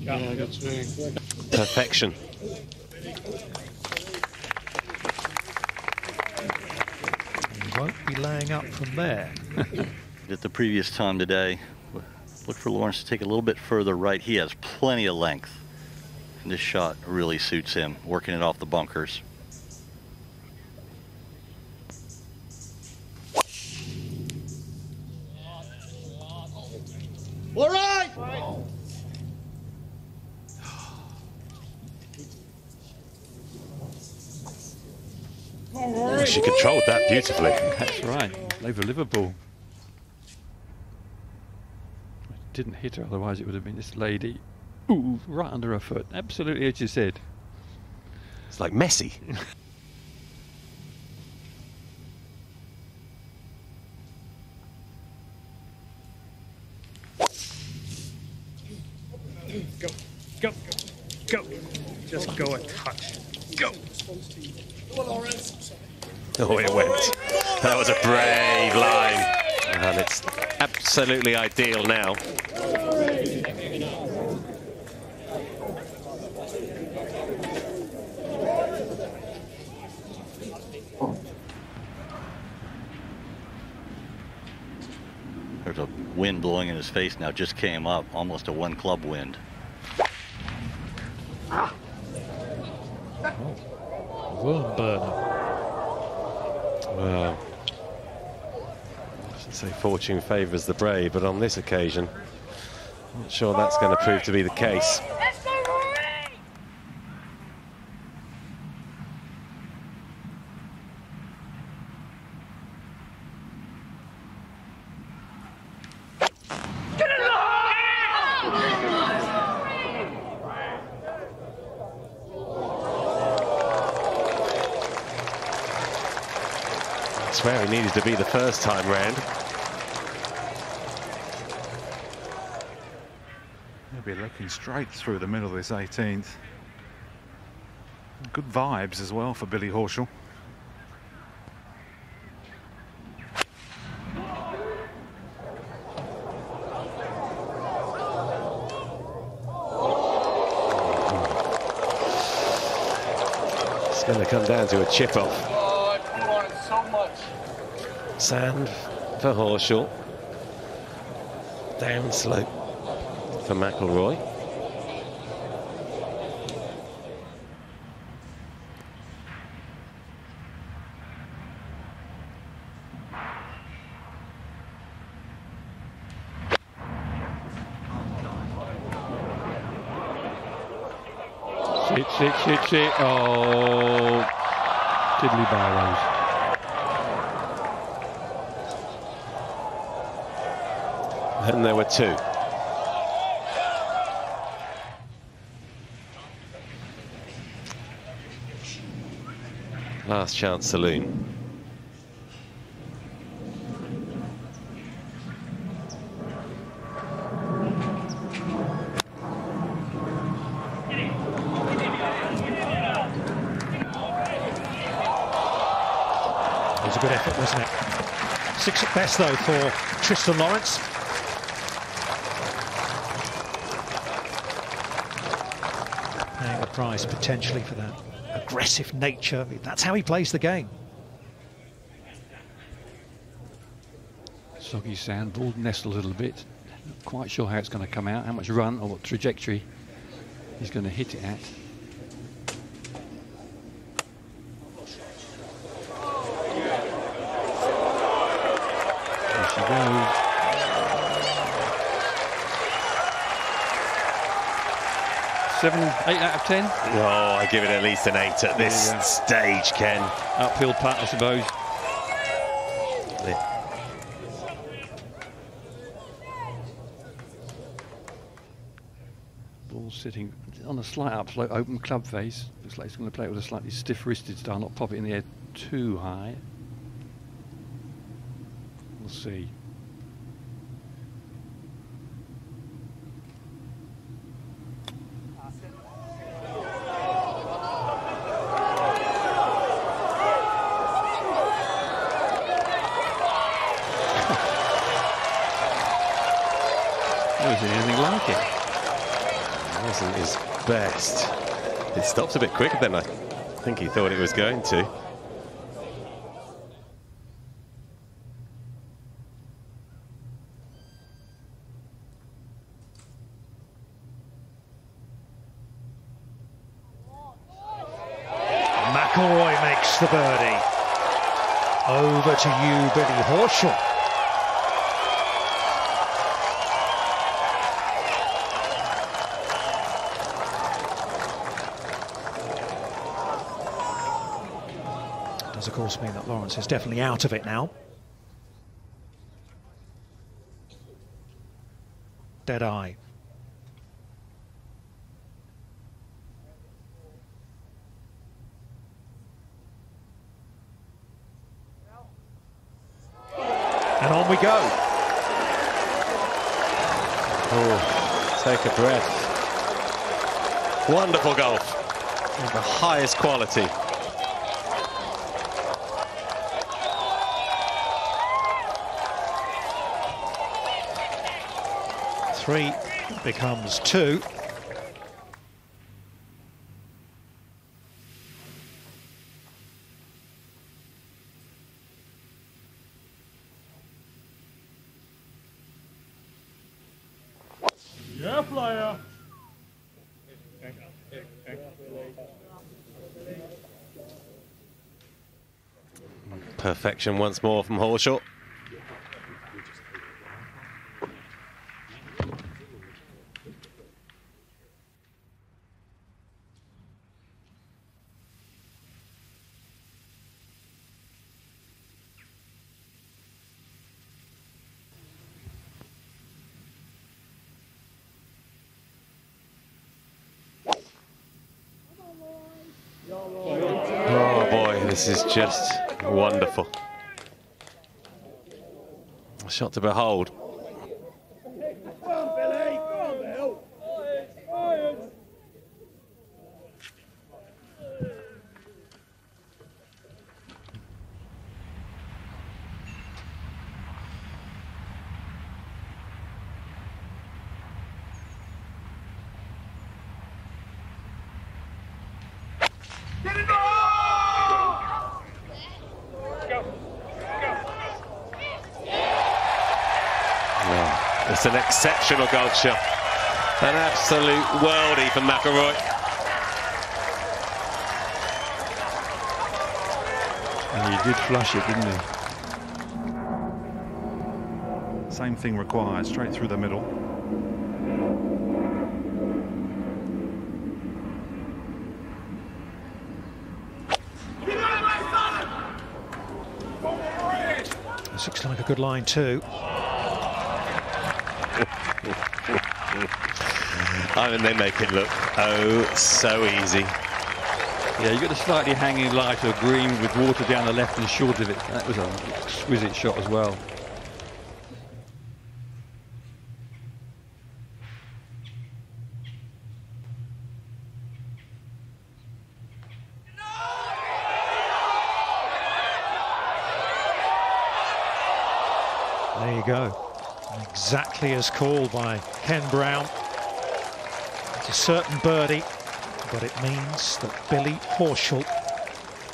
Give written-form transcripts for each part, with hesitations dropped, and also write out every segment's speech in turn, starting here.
Yeah, good swing. Perfection. He won't be laying up from there. At the previous time today, look for Lawrence to take a little bit further right. He has plenty of length. And this shot really suits him, working it off the bunkers. All right! She controlled that beautifully. That's right. Over Liverpool. Didn't hit her, otherwise it would have been this lady. Ooh, right under her foot. Absolutely as you said. It's like Messi. Go, go, go. Just go a touch. Go. Oh, it went. That was a brave line. And it's absolutely ideal now. There's a wind blowing in his face now, just came up, almost a one club wind. Worm burner. Well, I should say fortune favours the brave, but on this occasion, I'm not sure that's going to prove to be the case. That's where he needed to be the first time round. He'll be looking straight through the middle of this 18th. Good vibes as well for Billy Horschel. It's going to come down to a chip off. Sand for Horschel. Down slope for McIlroy. Shit. Oh, diddly barrows. And there were two. Last chance saloon. It was a good effort, wasn't it? 6 at best, though, for Thriston Lawrence. Paying a price potentially for that aggressive nature. That's how he plays the game. Soggy sand, ball nestled a little bit. Not quite sure how it's going to come out, how much run or what trajectory he's going to hit it at. There she goes. 7, 8 out of 10. Oh, I give it at least an 8 at this stage, Ken. Uphill putt, I suppose. Ball sitting on a slight upslope, open club face. Looks like he's going to play it with a slightly stiff-wristed style, not pop it in the air too high. We'll see. Never seen anything like it. Wasn't his best. It stopped a bit quicker than I think he thought it was going to. McIlroy makes the birdie. Over to you, Billy Horschel. Does of course mean that Lawrence is definitely out of it now. Dead eye. And on we go. Oh, take a breath. Wonderful golf. Of the highest quality. Three becomes two. Yeah, player. Perfection once more from Horschel. Oh boy, this is just wonderful. A shot to behold. It's an exceptional golf shot. An absolute worldie from McIlroy. And he did flush it, didn't he? Same thing required, straight through the middle. This looks like a good line too. I mean, they make it look oh so easy. Yeah, you got a slightly hanging lie to a green with water down the left and short of it. That was an exquisite shot as well. There you go. Exactly as called by Ken Brown. It's a certain birdie, but it means that Billy Horschel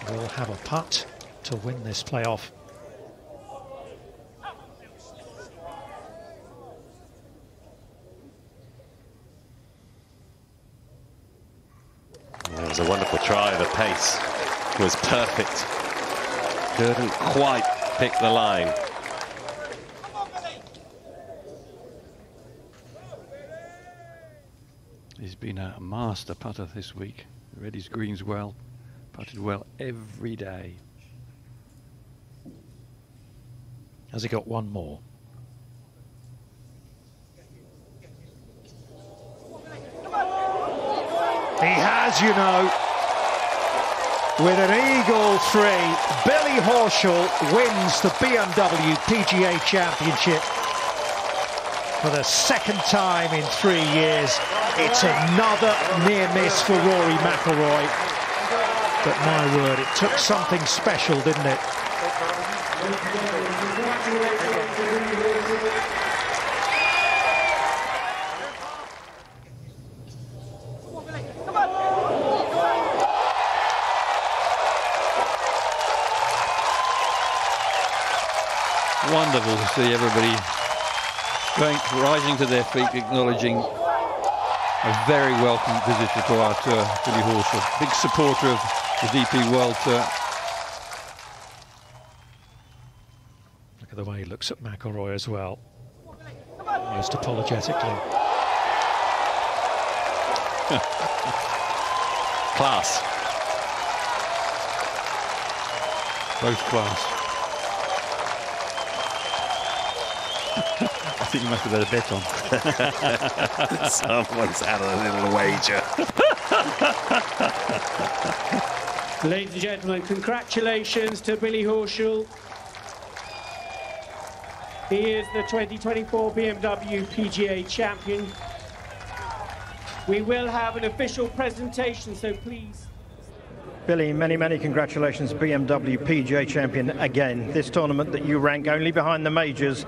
will have a putt to win this playoff. It was a wonderful try. The pace was perfect. Couldn't quite pick the line. He's been a master putter this week. Read his greens well, putted well every day. Has he got one more? He has, you know. With an eagle three, Billy Horschel wins the BMW PGA Championship for the second time in 3 years. It's another near miss for Rory McIlroy. But my word, it took something special, didn't it? wonderful to see everybody rising to their feet, acknowledging a very welcome visitor to our tour, Billy Horschel, big supporter of the DP World Tour. Look at the way he looks at McIlroy as well, most apologetically. Class. Both class. I think you must have had a bet on. Someone's had a little wager. Ladies and gentlemen, congratulations to Billy Horschel. He is the 2024 BMW PGA champion. We will have an official presentation, so please. Billy, many, many congratulations, BMW PGA champion again. This tournament that you rank only behind the majors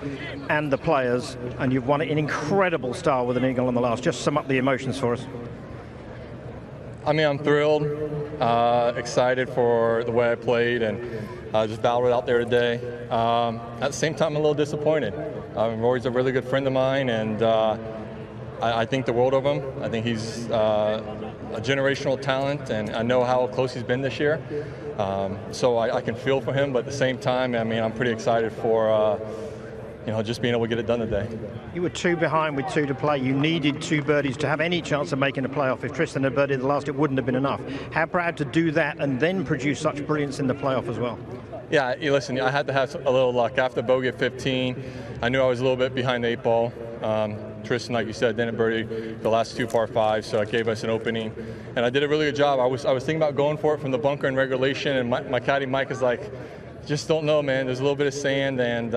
and the players, and you've won it in incredible style with an eagle on the last. Just sum up the emotions for us. I mean, I'm thrilled, excited for the way I played, and just battled it out there today. At the same time, I'm a little disappointed. Rory's a really good friend of mine, and I think the world of him. I think he's a generational talent, and I know how close he's been this year. So I can feel for him, but at the same time, I mean, I'm pretty excited for just being able to get it done today. You were 2 behind with 2 to play. You needed 2 birdies to have any chance of making a playoff. If Thriston had birdied the last, it wouldn't have been enough. How proud to do that and then produce such brilliance in the playoff as well? Yeah, listen, I had to have a little luck. After bogey at 15, I knew I was a little bit behind the 8 ball. Tristan, like you said, didn't birdie the last 2 par 5s, so it gave us an opening. And I did a really good job. I was thinking about going for it from the bunker in regulation, and my caddy Mike is like, just don't know, man. There's a little bit of sand, and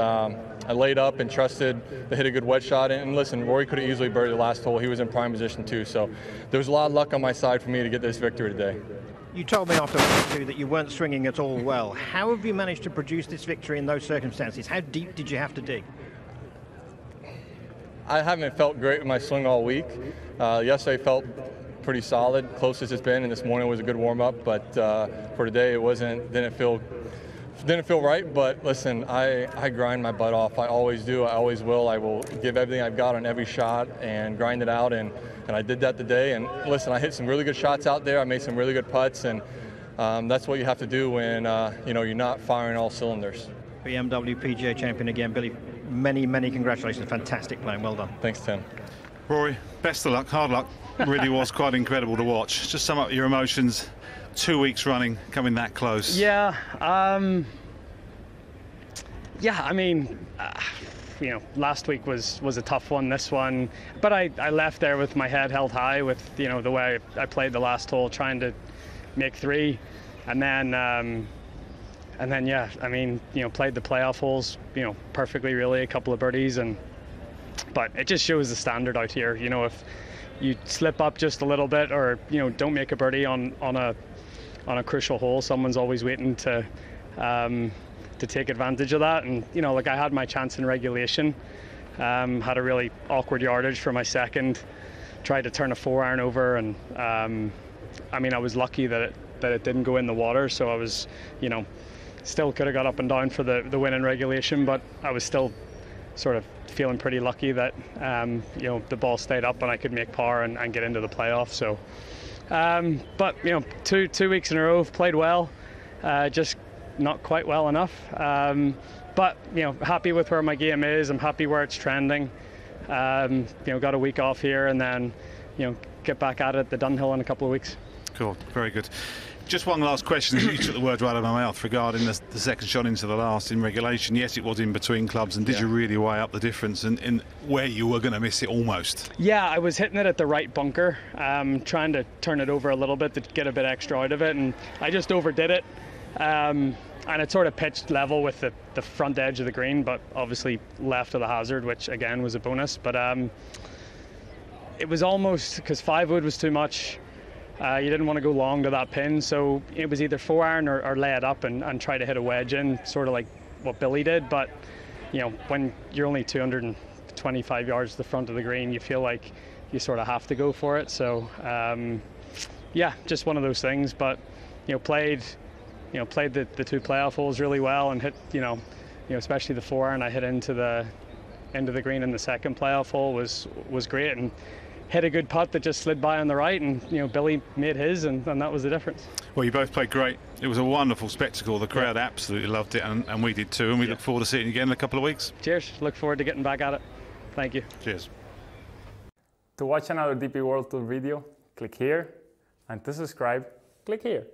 I laid up and trusted to hit a good wedge shot. And listen, Rory could have easily birdied the last hole. He was in prime position too, so there was a lot of luck on my side for me to get this victory today. You told me after round 2 that you weren't swinging at all well. How have you managed to produce this victory in those circumstances? How deep did you have to dig? I haven't felt great with my swing all week. Yesterday felt pretty solid, closest it's been, and this morning was a good warm-up. But for today, it didn't feel right. But listen, I grind my butt off. I always do. I always will. I will give everything I've got on every shot and grind it out. And I did that today. And listen, I hit some really good shots out there. I made some really good putts, and that's what you have to do when you're not firing all cylinders. BMW PGA champion again, Billy. Many, many congratulations. Fantastic playing. Well done. Thanks, Tim. Rory, best of luck, hard luck. Really was quite incredible to watch. Just sum up your emotions. 2 weeks running, coming that close. Yeah. I mean, last week was a tough one. This one, but I left there with my head held high with the way I played the last hole, trying to make 3, and then yeah, I mean, played the playoff holes, perfectly really, a couple of birdies, but it just shows the standard out here. If you slip up just a little bit, or don't make a birdie on a crucial hole, someone's always waiting to take advantage of that. And like, I had my chance in regulation, had a really awkward yardage for my second, tried to turn a 4-iron over, and I mean, I was lucky that it didn't go in the water, so I was still could have got up and down for the win in regulation, but I was still sort of feeling pretty lucky that the ball stayed up and I could make par and get into the playoff. So but 2 weeks in a row, played well, just not quite well enough, but happy with where my game is. I'm happy where it's trending. Got a week off here, and then get back at it at the Dunhill in a couple of weeks. Cool, very good. Just one last question. You took the word right out of my mouth regarding the second shot into the last in regulation. Yes, it was in between clubs, and did you really weigh up the difference in where you were going to miss it almost? Yeah, I was hitting it at the right bunker, trying to turn it over a little bit to get a bit extra out of it, and I just overdid it. And it sort of pitched level with the front edge of the green, but obviously left of the hazard, which again was a bonus. But it was almost, because 5-wood was too much. You didn't want to go long to that pin, so it was either 4-iron or lay it up and try to hit a wedge in, sort of like what Billy did. But when you're only 225 yards to the front of the green, you feel like you sort of have to go for it. So yeah, just one of those things. But played the 2 playoff holes really well, and hit especially the 4-iron I hit into the green in the second playoff hole was great, and hit a good putt that just slid by on the right, and Billy made his, and that was the difference. Well, you both played great. It was a wonderful spectacle. The crowd absolutely loved it, and we did too, and we look forward to seeing you again in a couple of weeks. Cheers. Look forward to getting back at it. Thank you. Cheers. To watch another DP World Tour video, click here, and to subscribe, click here.